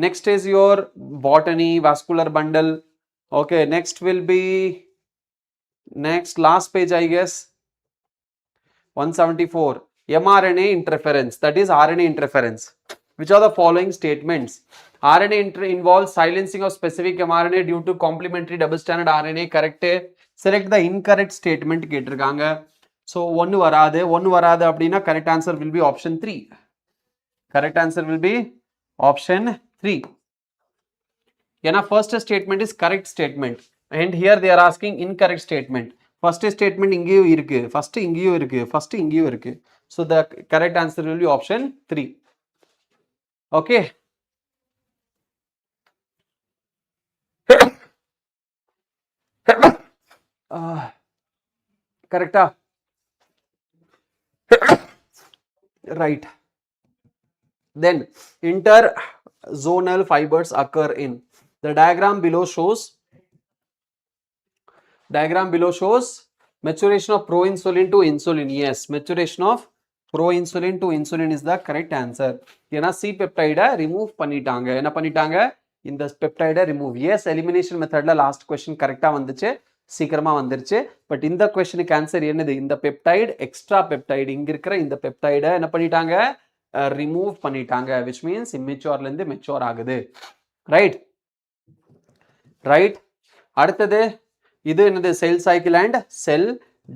Next is your botany, vascular bundle. Okay, next will be last page, I guess. 174. mRNA interference, that is RNA interference. Which are the following statements? RNA involves silencing of specific mRNA due to complementary double stranded RNA. Correct. Select the incorrect statement கேட்டிருக்காங்க. So ஒன்னு வராது அப்படின்னா correct answer will be option 3. Correct answer will be option 3. ஏன்னா first statement is correct statement and here they are asking incorrect statement. First statement இங்கேயும் இருக்கு, first இங்கேயும் இருக்கு, first இங்கேயும் இருக்கு. So the correct answer will be option 3. Okay. Correcta? Right. Then interzonal fibers occur in. The diagram below shows maturation of proinsulin to insulin. Yes, maturation of proinsulin to insulin is the correct answer. ஏன்னா C peptide remove பண்ணிட்டாங்க. என்ன பண்ணிட்டாங்க? இந்த peptide remove. Yes, elimination methodல last question கரெக்டா வந்துச்சு, சீக்கிரமா வந்துருச்சு. But இந்த கொஸ்டினுக்கு ஆன்சர் என்னது? இந்த பெப்டைடு எக்ஸ்ட்ரா பெப்டைடு, இங்க இருக்கிற இந்த பெப்டைடை என்ன பண்ணிட்டாங்க? ரிமூவ் பண்ணிட்டாங்க. which means immature ல இருந்து மெச்சூர் ஆகுது. Right right. அடுத்தது இது என்னது? Cell cycle and cell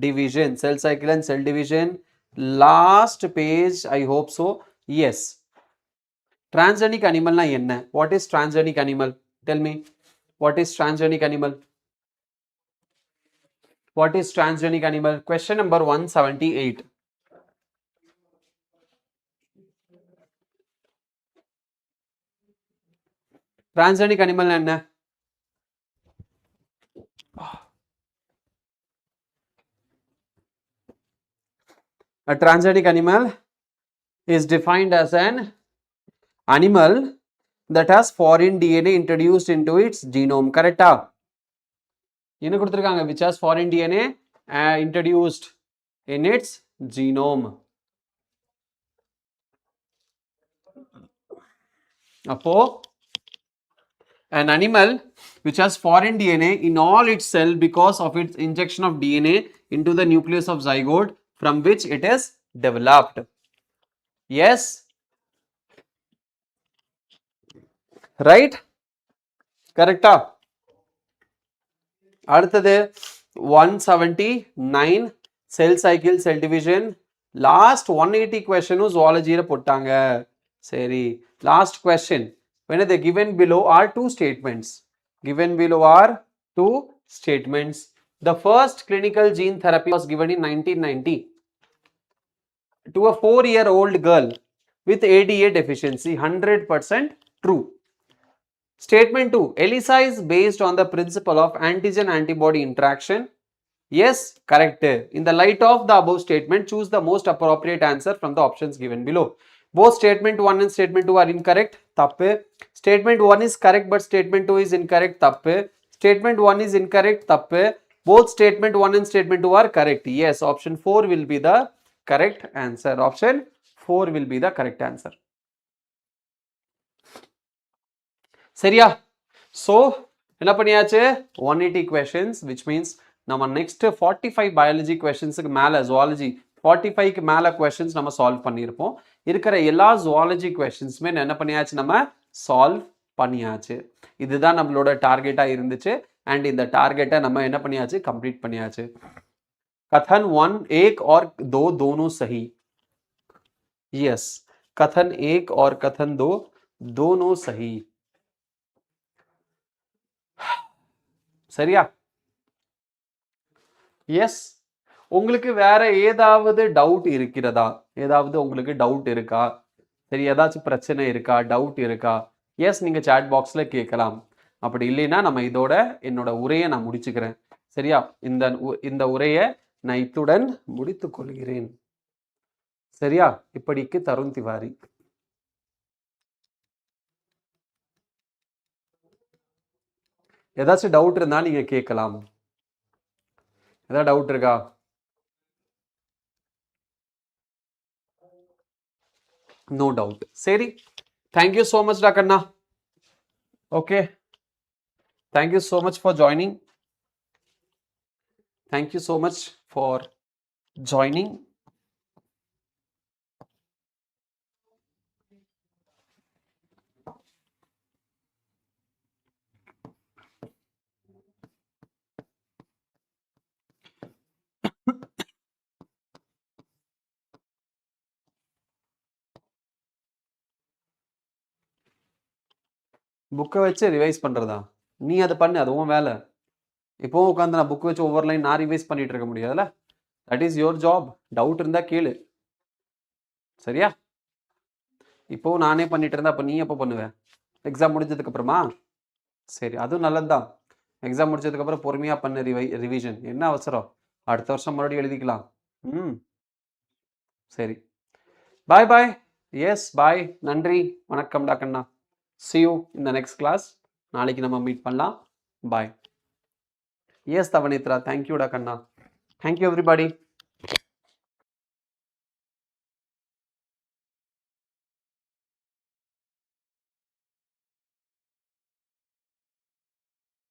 division. Cell cycle and cell division. Last page, I hope so. Yes. Transgenic அனிமல்னா என்ன? What is transgenic animal? Tell me, what is transgenic animal? What is transgenic animal? Question number 178. Transgenic animal என்ன? A transgenic animal is defined as an animal that has foreign DNA introduced into its genome. Correct? என்ன கொடுத்திருக்காங்க? Which has foreign DNA introduced in its genome. அப்போ an animal which has foreign DNA in all its cell because of its injection of DNA into the nucleus of zygote from which it is developed. Yes, right? Correct? அடுத்தது 179 cell cycle, cell division. Last 180 question zoology ல போட்டாங்க. சரி, last question. When the given below are two statements. Given below are two statements. The first clinical gene therapy was given in 1990 to a 4-year-old girl with ADA deficiency. 100% true. Statement 2. ELISA is based on the principle of antigen-antibody interaction. Yes, correct. In the light of the above statement, choose the most appropriate answer from the options given below. Both statement 1 and statement 2 are incorrect. Tappu. Statement 1 is correct but statement 2 is incorrect. Tappu. Statement 1 is incorrect. Tappu. Both statement 1 and statement 2 are correct. Yes, option 4 will be the correct answer. Option 4 will be the correct answer. சரியா? So என்ன பண்ணியாச்சு 180 questions which means நம்ம next 45 biology கொஸ்டின்ஸுக்கு மேலே zoology 45க்கு மேலே questions நம்ம solve பண்ணியிருப்போம். இருக்கிற எல்லா ஜுவாலஜி கொஸ்டின்ஸுமே என்ன பண்ணியாச்சு, நம்ம சால்வ் பண்ணியாச்சு. இதுதான் நம்மளோட டார்கெட்டாக இருந்துச்சு. அண்ட் இந்த டார்கெட்டை நம்ம என்ன பண்ணியாச்சு, கம்ப்ளீட் பண்ணியாச்சு. कथन 1 एक और 2 दोनों सही. यस, कथन 1 और कथन 2 दोनों सही. சரியா? எஸ். உங்களுக்கு வேற ஏதாவது டவுட் இருக்கிறதா? ஏதாவது உங்களுக்கு டவுட் இருக்கா? சரி, ஏதாச்சும் பிரச்சனை இருக்கா, டவுட் இருக்கா? எஸ், நீங்க சாட் பாக்ஸ்ல கேட்கலாம். அப்படி இல்லைன்னா நம்ம இதோட என்னோட உரையை நான் முடிச்சுக்கிறேன். சரியா? இந்த உரையை நான் இத்துடன் முடித்துக் கொள்கிறேன். சரியா? இப்படிக்கு தருண் திவாரி. ஏதாச்சும் டவுட் இருந்தா நீங்க கேட்கலாம். ஏதாவது டவுட் இருக்கா? No doubt. சரி, தேங்க்யூ ஸோ மச் டா கண்ணா. Okay, thank you so much for joining. Thank you so much for joining. புக்கை வச்சு ரிவைஸ் பண்ணுறதா? நீ அதை பண்ணு, அது உன் வேலை. இப்போவும் உட்காந்து நான் புக் வச்சு ஒவ்வொரு லைன் நான் ரிவைஸ் பண்ணிட்டு இருக்க முடியாதுல்ல. That is your job. Doubt இருந்தால் கேளு. சரியா? இப்போவும் நானே பண்ணிட்டு இருந்தா அப்போ நீ எப்போ பண்ணுவேன்? எக்ஸாம் முடிஞ்சதுக்கு அப்புறமா? சரி, அதுவும் நல்லது தான். எக்ஸாம் முடிச்சதுக்கப்புறம் பொறுமையாக பண்ணு ரிவிஷன். என்ன அவசரம்? அடுத்த வருஷம் மறுபடியும் எழுதிக்கலாம். ம், சரி. பாய் பாய். எஸ், பாய். நன்றி, வணக்கம் டாக்கண்ணா. See you in the next class. நாளைக்கு நம்ம மீட் பண்ணலாம். பாய். எஸ் தவனித்ரா, தேங்க்யூ டா கண்ணா. Thank you everybody.